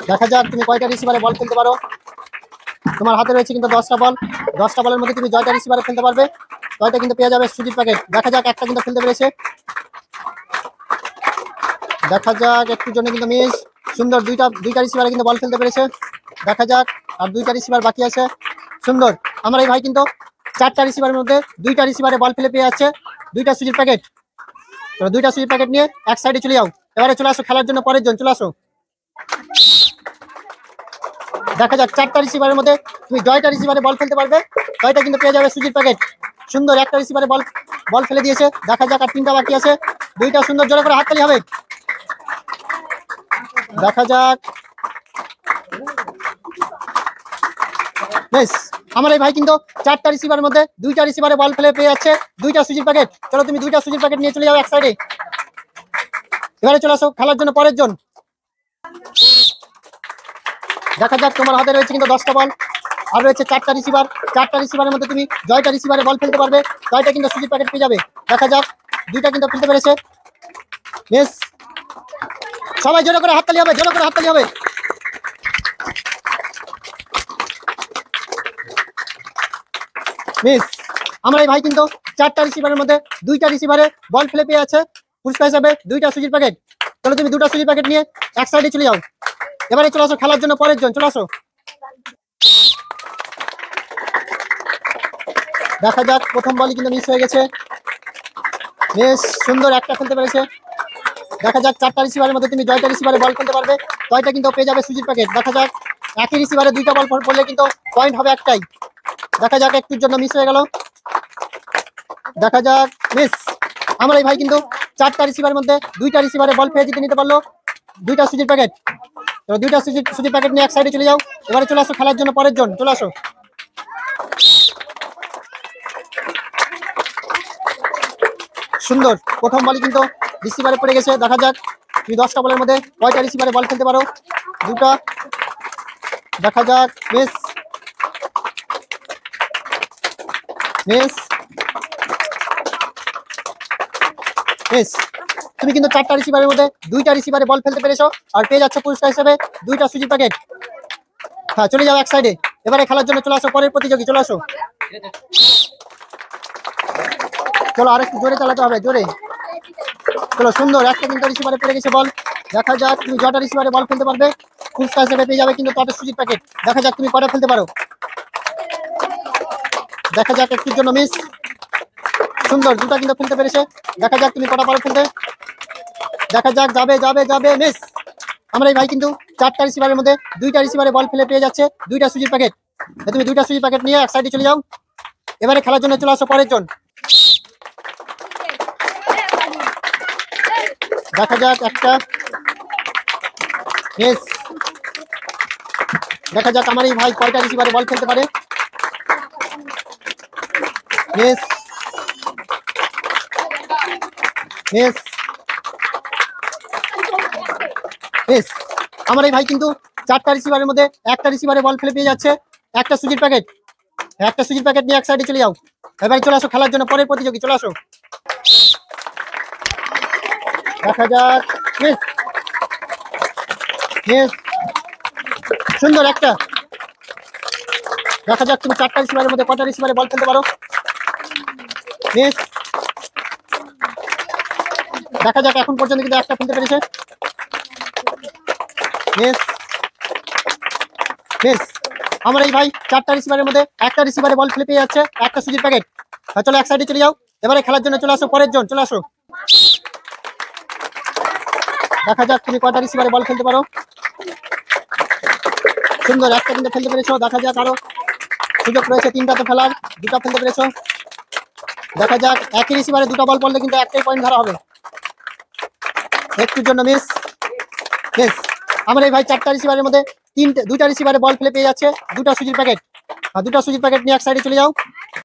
দেখা যাক তুমি কয়টা রিসিভারে বল খেলতে পারো। তোমার হাতে রয়েছে কিন্তু 10টা বল। 10টা বলের মধ্যে তুমি 6টা রিসিভারে খেলতে পারবে, 6টা কিন্তু পেয়ে যাবে সুজির প্যাকেট। দেখা যাক একটা কিন্তু খেলতে পেরেছে, দেখা যাক একটুর জন্য কিন্তু মিস। সুন্দর, দুইটা রিসিভারে কিন্তু বল খেলতে পেরেছে। দেখা যাক আর 2টা রিসিভার বাকি আছে। সুন্দর, আমার এই ভাই কিন্তু 4টা রিসিভারের মধ্যে 2টা রিসিভারে বল ফেলে পেয়ে যাচ্ছে 2টা সুজির প্যাকেট। তো 2টা সুজির প্যাকেট নিয়ে এক সাইডে চলে যাও। এবারে চলে আসো খেলার জন্য পরের জন, চলে আসো। দেখা যাক 4টা রিসিভারের মধ্যে তুমি 6টা রিসিভারে বল খেলতে পারবে, 6টা কিন্তু পেয়ে যাবে সুজির প্যাকেট। সুন্দর, একটা রিসিভারে বল ফেলে দিয়েছে। দেখা যাক আর 3টা বাকি আছে, 2টা। সুন্দর, জোরে করে হাততালি হবে। দেখা যাক, বেশ আমার এই ভাই কিন্তু 4টা রিসিভারের মধ্যে 2টা রিসিভারে বল ফেলে পেয়ে যাচ্ছে 2টা সুজির প্যাকেট। চলো তুমি 2টা সুজির প্যাকেট নিয়ে চলে যাও এক সাইডে। এবারে চলে আসো খেলার জন্য পরের জন। দেখা যাক তোমার হাতে রয়েছে কিন্তু 10টা বল, আর রয়েছে 4টা রিসিভার। 4টা রিসিভারের মধ্যে তুমি 6টা রিসিভারে বল ফেলতে পারবে, 6টা কিন্তু সুজির প্যাকেট পেয়ে যাবে। দেখা যাক 2টা কিন্তু ফেলতে পেরেছে। বেশ, সবাই জোরে করে হাততালি হবে, জোরে করে হাততালি হবে। মিস আমার এই ভাই কিন্তু 4টা রিসিভারের মধ্যে 2টা রিসিভারে বল ফেলে পেয়ে আছে পুরস্কার হিসাবে 2টা সুজির প্যাকেট। তাহলে তুমি 2টা সুজির প্যাকেট নিয়ে এক সাইডে চলে যাও। এবারে চলে আসো খেলার জন্য পরের জন, চলে আসো। দেখা যাক প্রথম বলই কিন্তু মিস হয়ে গেছে। বেশ সুন্দর, একটা খেলতে পেরেছে। দেখা যাক 4টা রিসিভারের মধ্যে তুমি 6টা রিসিভারে বল খেলতে পারবে, 6টা কিন্তু পেয়ে যাবে সুজির প্যাকেট। দেখা যাক একই রিসিভারে 2টা বল পড়লে কিন্তু পয়েন্ট হবে একটাই। দেখা যাক একটুর জন্য মিস হয়ে গেল। দেখা যাক মিস আমার এই ভাই কিন্তু 4টা রিসিভারের মধ্যে 2টা রিসিভারে বল পেয়ে জিতে নিতে পারলো 2টা সুজির প্যাকেট। তো 2টা সুজির প্যাকেট নিয়ে এক সাইডে চলে যাও। এবারে চলে আসো খেলার জন্য পরের জন, চলে আসো। সুন্দর, প্রথম বলই কিন্তু রিসিভারে পড়ে গেছে। দেখা যাক তুমি 10টা বলের মধ্যে কয়টা রিসিভারে বল খেলতে পারো, 2টা। দেখা যাক মিস মিস মিস তুমি কিন্তু 4টা রিসিভারের মধ্যে 2টা রিসিভারে বল ফেলতে পেরেছো, আর পেয়ে যাচ্ছে পুরস্কার হিসেবে 2টা সুজির প্যাকেট। হ্যাঁ, চলে যাও এক সাইডে। এবারে খেলার জন্য চলে আসো পরের প্রতিযোগী, চলে আসো। চলো আরেকটু জোরে চালাতে হবে, জোরে। চলো, সুন্দর, একটা কিন্তু রিসিভারে পড়ে গেছে বল। দেখা যাক তুমি 6টা রিসিভারে বল ফেলতে পারবে, পুরস্কার হিসেবে পেয়ে যাবে কিন্তু 6টা সুজির প্যাকেট। দেখা যাক তুমি কয়টা ফেলতে পারো। দেখা যাক একটির জন্য মিস। সুন্দর, 2টা কিন্তু ফেলতে পেরেছে। দেখা যাক তুমি কটা পারো ফেলতে। দেখা যাক, যাবে যাবে যাবে, মিস। আমরা এই ভাই কিন্তু 4টা রিসিভারের মধ্যে 2টা রিসিভারে বল ফেলে পেয়ে যাচ্ছে 2টা সুজির প্যাকেট। তুমি 2টা সুজির প্যাকেট নিয়ে এক সাইডে চলে যাও। এবারে খেলার জন্য চলে আসো পরের জন। দেখা যাক একটা মিস। দেখা যাক আমার এই ভাই কয়টা রিসিভারে বল খেলতে পারে। মিস মিস মিস আমার এই ভাই কিন্তু 4টা রিসিভারের মধ্যে একটা রিসিভারে বল ফেলে পেয়ে যাচ্ছে একটা সুজির প্যাকেট। একটা সুজির প্যাকেট নিয়ে এক সাইডে চলে যাও। এবারে চলে আসো খেলার জন্য পরের প্রতিযোগী, চলে আসো। দেখা যাক মিস মিস। সুন্দর, একটা। দেখা যাক তুমি 4টা রিসিভারের মধ্যে কটা রিসিভারে বল খেলতে পারো। মিস। দেখা যাক এখন পর্যন্ত কিন্তু একটা খেলতে পেরেছে। মিস মিস আমার এই ভাই 4টা রিসিভারের মধ্যে একটা রিসিভারে বল ফেলে পেয়ে যাচ্ছে একটা সুজির প্যাকেট। চলো এক সাইডে চলে যাও। এবারে খেলার জন্য চলে আসো পরের জন, চলে আসো। দেখা যাক তুমি কয়টা রিসিভারে বল খেলতে পারো। সুন্দর, একটা কিন্তু খেলতে পেরেছো। দেখা যাক আরো সুযোগ রয়েছে 3টাতে ফেলার, 2টা ফেলতে পেরেছো। দেখা যাক একই রিসিভারে 2টা বল পড়লে কিন্তু একটাই পয়েন্ট ধরা হবে। একটুর জন্য মিস মিস আমার এই ভাই 4টা রিসিভারের মধ্যে 2টা রিসিভারে বল ফেলে পেয়ে যাচ্ছে 2টা সুজির প্যাকেট। আর 2টা সুজির প্যাকেট নিয়ে এক সাইডে চলে যাও।